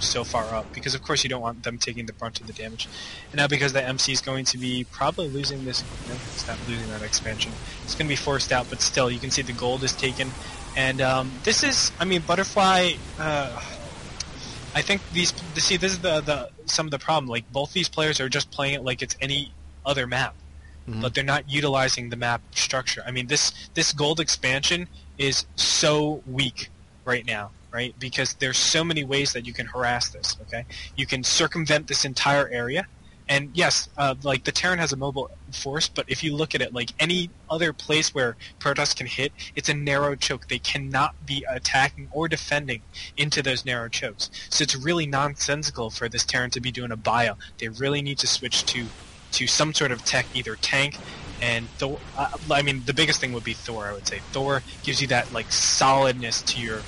so far up, because of course you don't want them taking the brunt of the damage. And now because the MC is going to be probably losing this, no, it's not losing that expansion. It's going to be forced out, but still, you can see the gold is taken. And this is, I mean, Butterfly, I think this is some of the problem. Like, both these players are just playing it like it's any other map. But they're not utilizing the map structure. I mean, this gold expansion is so weak right now, right? Because there's so many ways that you can harass this, okay? You can circumvent this entire area. And yes, like, the Taran has a mobile force, but if you look at it, like any other place where Protoss can hit, it's a narrow choke. They cannot be attacking or defending into those narrow chokes. So it's really nonsensical for this Taran to be doing a bio. They really need to switch to some sort of tech, either tank and Thor. I mean, the biggest thing would be Thor, I would say. Thor gives you that, like, solidness to your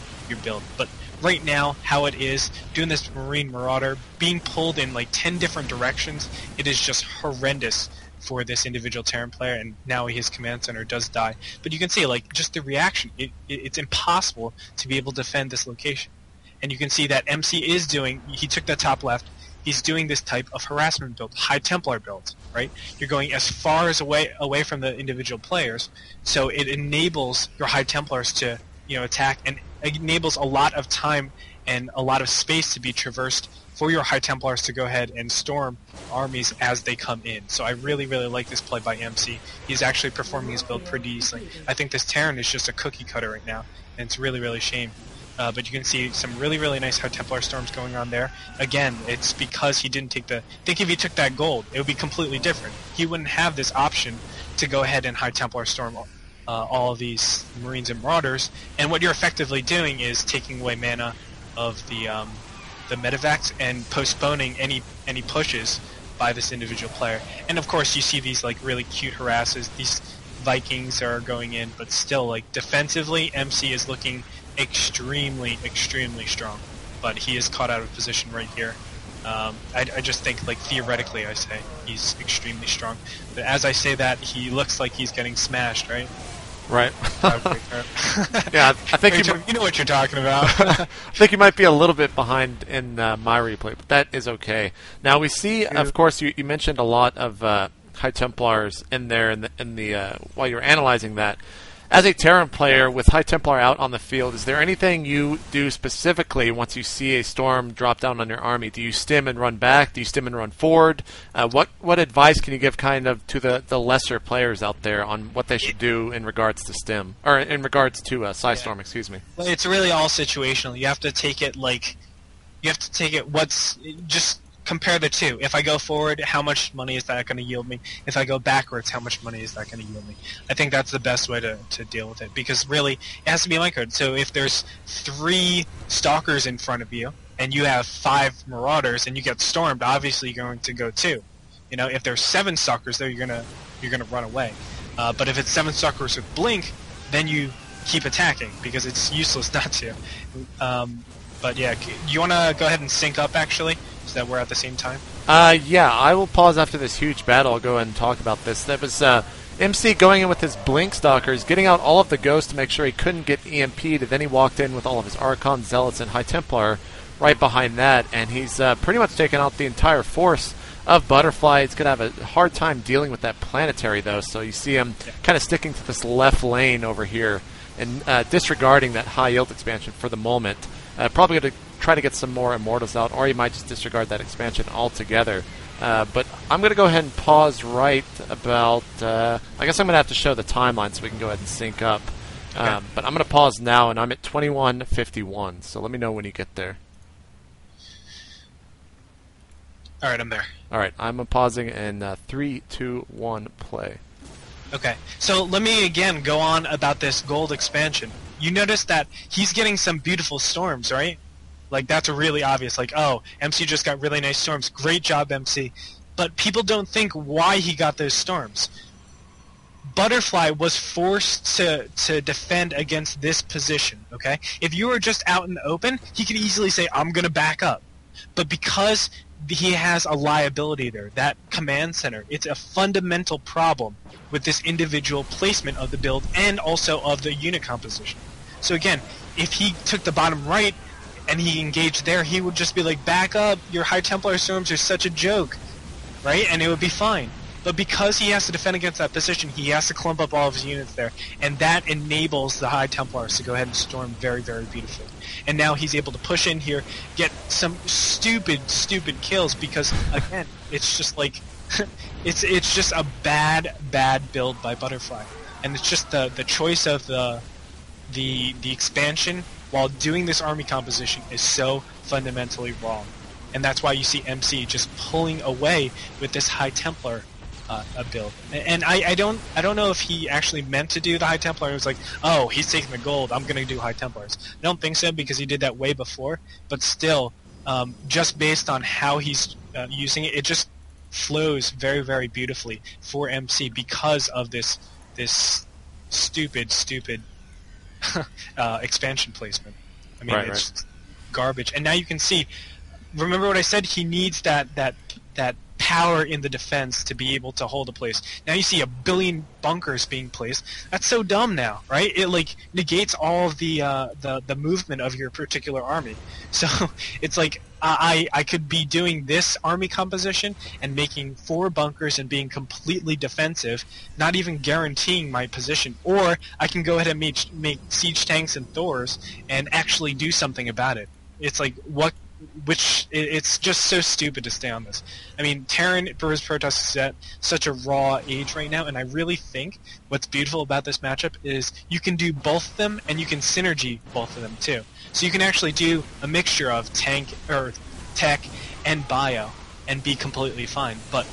build. But right now, how it is, doing this Marine Marauder, being pulled in like 10 different directions, it is just horrendous for this individual Taran player, and now his command center does die. But you can see, like, just the reaction, it's impossible to be able to defend this location. And you can see that MC is doing, he took that top left, he's doing this type of harassment build, High Templar build, right? You're going as far as away from the individual players, so it enables your High Templars to, you know, attack, and enables a lot of time and a lot of space to be traversed for your High Templars to go ahead and storm armies as they come in. So I really, really like this play by MC. He's actually performing his build pretty decently. I think this Taran is just a cookie cutter right now, and it's really, really a shame. But you can see some really, really nice High Templar storms going on there. Again, it's because he didn't take the... Think if he took that gold, it would be completely different. He wouldn't have this option to go ahead and High Templar storm all of these Marines and Marauders. And what you're effectively doing is taking away mana of the medevacs and postponing any pushes by this individual player. And of course, you see these like really cute harasses. These Vikings are going in, but still, like, defensively, MC is looking extremely, extremely strong. But he is caught out of position right here. I just think, like, theoretically, I say he's extremely strong. But as I say that, he looks like he's getting smashed, right? Right. Yeah, I think you know what you're talking about. I think you might be a little bit behind in my replay, but that is okay. Now we see, of course, you mentioned a lot of High Templars in there in the while you're analyzing that. As a Taran player with High Templar out on the field, is there anything you do specifically once you see a storm drop down on your army? Do you stim and run back? Do you stim and run forward? What advice can you give kind of to the lesser players out there on what they should do in regards to stim, or in regards to Psystorm? Excuse me. Well, it's really all situational. You have to take it what's just. Compare the two. If I go forward, how much money is that going to yield me? If I go backwards, how much money is that going to yield me? I think that's the best way to deal with it, because really, it has to be microed. So if there's 3 Stalkers in front of you, and you have 5 Marauders, and you get stormed, obviously you're going to go 2. You know, if there's 7 Stalkers there, you're gonna run away. But if it's 7 Stalkers with Blink, then you keep attacking, because it's useless not to. But yeah, you want to go ahead and sync up, actually? So that we're at the same time? Yeah, I will pause after this huge battle. I'll go ahead and talk about this. That was MC going in with his Blink Stalkers, getting out all of the Ghosts to make sure he couldn't get EMP'd, and then he walked in with all of his Archon, Zealots, and High Templar right behind that, and he's pretty much taken out the entire force of Butterfly. He's going to have a hard time dealing with that Planetary, though, so you see him kind of sticking to this left lane over here and disregarding that high yield expansion for the moment. Probably going to try to get some more Immortals out, or he might just disregard that expansion altogether. But I'm going to go ahead and pause right about... I guess I'm going to have to show the timeline so we can go ahead and sync up. Okay. But I'm going to pause now, and I'm at 21:51, so let me know when you get there. All right, I'm there. All right, I'm pausing in 3, 2, 1, play. Okay, so let me again go on about this gold expansion. You notice that he's getting some beautiful storms, right? Like, that's really obvious. Like, oh, MC just got really nice storms. Great job, MC. But people don't think why he got those storms. Butterfly was forced to defend against this position, okay? If you were just out in the open, he could easily say, I'm going to back up. But because he has a liability there, that command center, it's a fundamental problem with this individual placement of the build and also of the unit composition. So again, if he took the bottom right and he engaged there, he would just be like, back up, your High Templar storms are such a joke, right? And it would be fine. But because he has to defend against that position, he has to clump up all of his units there, and that enables the High Templars to go ahead and storm very, very beautifully. And now he's able to push in here, get some stupid kills, because, again, it's just like, it's just a bad build by Butterfly. And it's just the choice of the expansion while doing this army composition is so fundamentally wrong. And that's why you see MC just pulling away with this High Templar build. And I don't know if he actually meant to do the High Templar. It was like, oh, he's taking the gold, I'm going to do High Templars. I don't think so, because he did that way before. But still, just based on how he's using it, it just flows very, very beautifully for MC because of this stupid expansion placement. I mean, it's garbage. And now you can see, remember what I said, he needs that power in the defense to be able to hold a place. Now you see 1 billion bunkers being placed. That's so dumb now, right? It like negates all of the movement of your particular army. So it's like I could be doing this army composition and making 4 bunkers and being completely defensive, not even guaranteeing my position, or I can go ahead and make siege tanks and Thors and actually do something about it. It's like it's just so stupid to stay on this. I mean, Taran for his Protoss is at such a raw age right now, and I really think what's beautiful about this matchup is you can do both of them, and you can synergy both of them too. So you can actually do a mixture of tank or tech and bio and be completely fine. But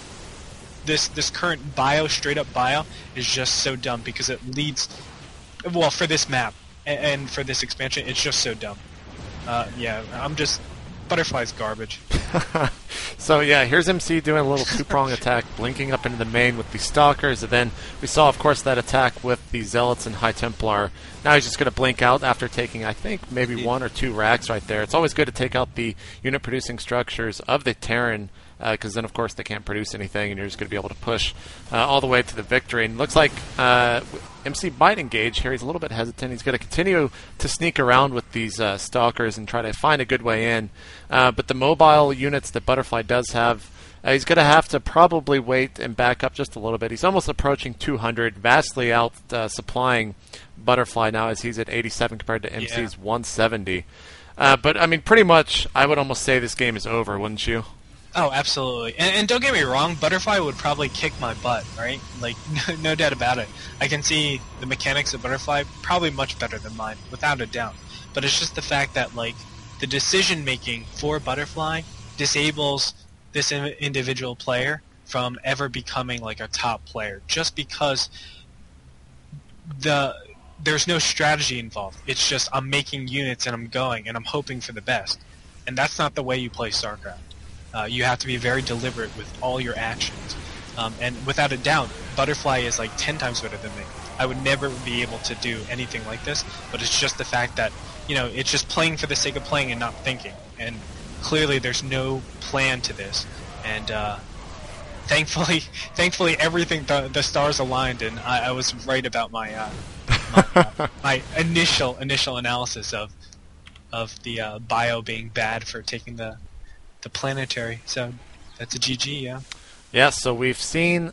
this current bio, straight up bio, is just so dumb because it leads, well, for this map and for this expansion, it's just so dumb. Yeah, Butterfly's garbage. So yeah, here's MC doing a little two-prong attack, blinking up into the main with the Stalkers, and then we saw, of course, that attack with the Zealots and High Templar. Now he's just going to blink out after taking, I think, maybe 1 or 2 racks right there. It's always good to take out the unit-producing structures of the Taran, because then, of course, they can't produce anything, and you're just going to be able to push all the way to the victory. And it looks like MC might engage here. He's a little bit hesitant. He's going to continue to sneak around with these Stalkers and try to find a good way in. But the mobile units that Butterfly does have, he's going to have to probably wait and back up just a little bit. He's almost approaching 200, vastly out supplying Butterfly now, as he's at 87 compared to MC's 170. But, I mean, pretty much, I would almost say this game is over, wouldn't you? Oh, absolutely. And don't get me wrong, Butterfly would probably kick my butt, right? Like, no doubt about it. I can see the mechanics of Butterfly probably much better than mine, without a doubt. But it's just the fact that, like, the decision-making for Butterfly disables this individual player from ever becoming, like, a top player, just because there's no strategy involved. It's just, I'm making units and I'm going, and I'm hoping for the best. And that's not the way you play StarCraft. You have to be very deliberate with all your actions. And without a doubt, Butterfly is like 10 times better than me. I would never be able to do anything like this, but it's just the fact that, you know, it's just playing for the sake of playing and not thinking. And clearly there's no plan to this. And thankfully everything, the stars aligned, and I was right about my my initial analysis of the bio being bad for taking the planetary. So that's a GG, yeah. Yeah, so we've seen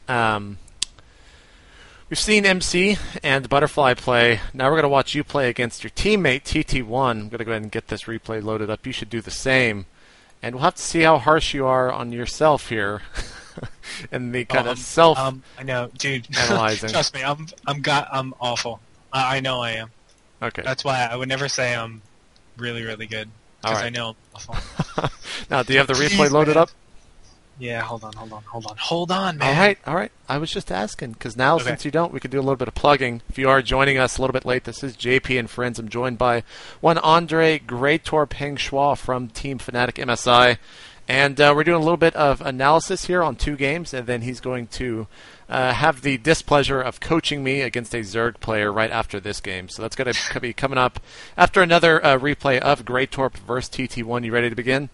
MC and Butterfly play. Now we're going to watch you play against your teammate TT1. I'm going to go ahead and get this replay loaded up. You should do the same. And we'll have to see how harsh you are on yourself here. And the kind of self I know, dude. Analyzing. Trust me, I'm awful. I know I am. Okay. That's why I would never say I'm really, really good. Because I know I'm awful. Now, do you have the replay loaded up? Yeah, hold on, man. All right. I was just asking, because now, since you don't, we could do a little bit of plugging. If you are joining us a little bit late, this is JP and Friends. I'm joined by one Andre Gretorp Hengchua from Team Fnatic MSI. And we're doing a little bit of analysis here on 2 games, and then he's going to have the displeasure of coaching me against a Zerg player right after this game. So that's going to be coming up after another replay of Gretorp versus TT1. You ready to begin?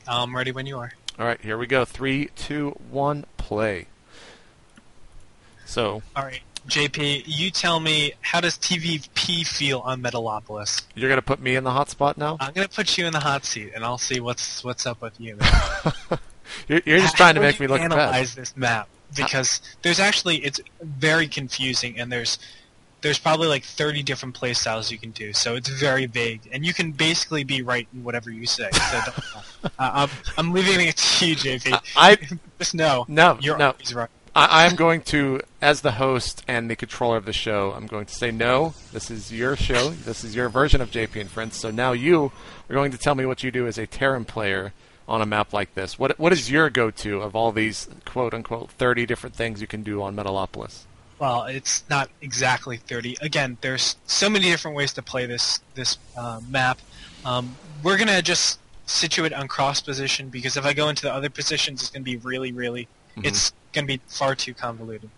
I'm ready when you are. All right, here we go. 3, 2, 1, play. So, all right. JP, you tell me, how does TVP feel on Metalopolis? You're going to put me in the hot spot now? I'm going to put you in the hot seat, and I'll see what's up with you. You're just trying to make me look bad. Analyze this map, because it's very confusing, and there's probably like 30 different play styles you can do, so it's very vague, and you can basically be right in whatever you say. So I'm leaving it to you, JP. Just know, you're always right. I'm going to, as the host and the controller of the show, I'm going to say no. This is your show. This is your version of JP and Friends. So now you are going to tell me what you do as a Taran player on a map like this. What is your go-to of all these quote-unquote 30 different things you can do on Metalopolis? Well, it's not exactly 30. Again, there's so many different ways to play this map. We're going to just situate on cross position, because if I go into the other positions, it's going to be really, it's going to be far too convoluted.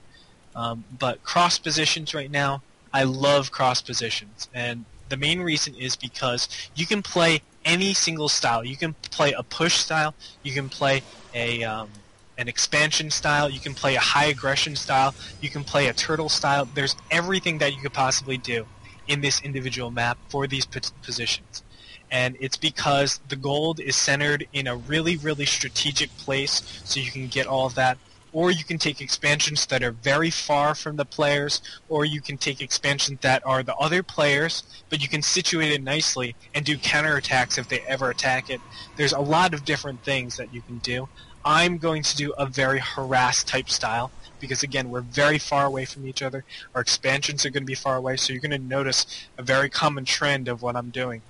But cross positions right now, I love cross positions, and the main reason is because you can play any single style. You can play a push style, you can play an expansion style, you can play a high aggression style, you can play a turtle style. There's everything that you could possibly do in this individual map for these positions. And it's because the gold is centered in a really strategic place, so you can get all of that. Or you can take expansions that are very far from the players, or you can take expansions that are the other players, but you can situate it nicely and do counterattacks if they ever attack it. There's a lot of different things that you can do. I'm going to do a very harass type style, because again, we're very far away from each other. Our expansions are going to be far away, so you're going to notice a very common trend of what I'm doing.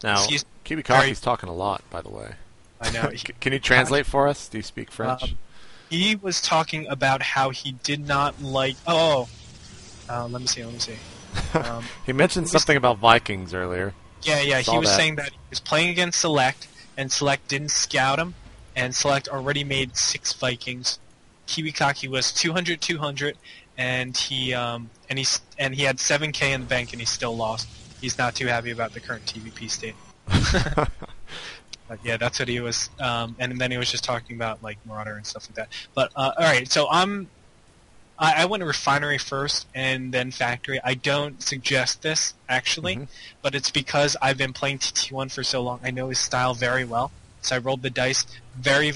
Now, Kibikaki's talking a lot, by the way. I know. Can you translate for us? Do you speak French? He was talking about how he did not like... let me see. He mentioned something about Vikings earlier. Yeah, he was saying that he was playing against Select, and Select didn't scout him, and Select already made 6 Vikings. Kibikaki was 200, and he had 7K in the bank, and he still lost. He's not too happy about the current TVP state. But yeah, that's what he was, and then he was just talking about like Marauder and stuff like that. But all right, so I went to Refinery first and then Factory. I don't suggest this actually, but it's because I've been playing TT1 for so long. I know his style very well, so I rolled the dice very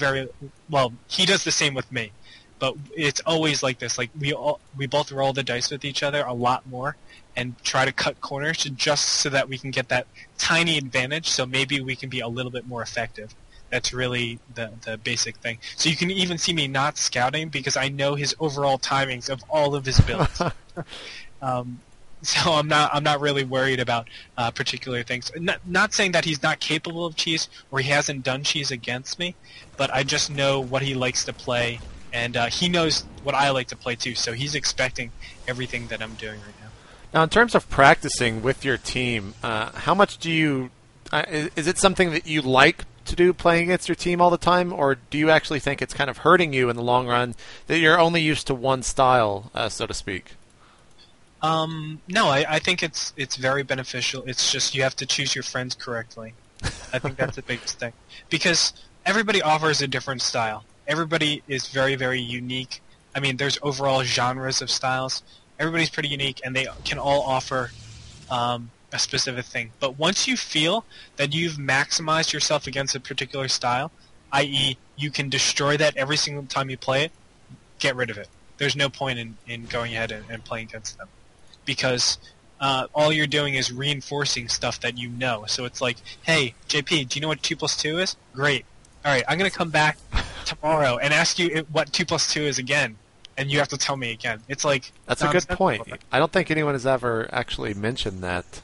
well. He does the same with me, but it's always like this. Like we both roll the dice with each other a lot more, and try to cut corners just so that we can get that tiny advantage, so maybe we can be a little bit more effective. That's really the basic thing. So you can even see me not scouting, because I know his overall timings of all of his builds. So I'm not really worried about particular things. Not saying that he's not capable of cheese, or he hasn't done cheese against me, but I just know what he likes to play, and he knows what I like to play too, so he's expecting everything that I'm doing right now. Now, in terms of practicing with your team, how much do you... is it something that you like to do, playing against your team all the time, or do you actually think it's kind of hurting you in the long run, that you're only used to one style, so to speak? No, I think it's very beneficial. It's just you have to choose your friends correctly. I think that's the biggest thing. Because everybody offers a different style. Everybody is very unique. I mean, there's overall genres of styles. Everybody's pretty unique, and they can all offer a specific thing. But once you feel that you've maximized yourself against a particular style, i.e. you can destroy that every single time you play it, get rid of it. There's no point in going ahead and playing against them. Because all you're doing is reinforcing stuff that you know. So it's like, hey, JP, do you know what 2 + 2 is? Great. All right, I'm going to come back tomorrow and ask you what 2 + 2 is again. And you have to tell me again. It's like... That's a good point. I don't think anyone has ever actually mentioned that.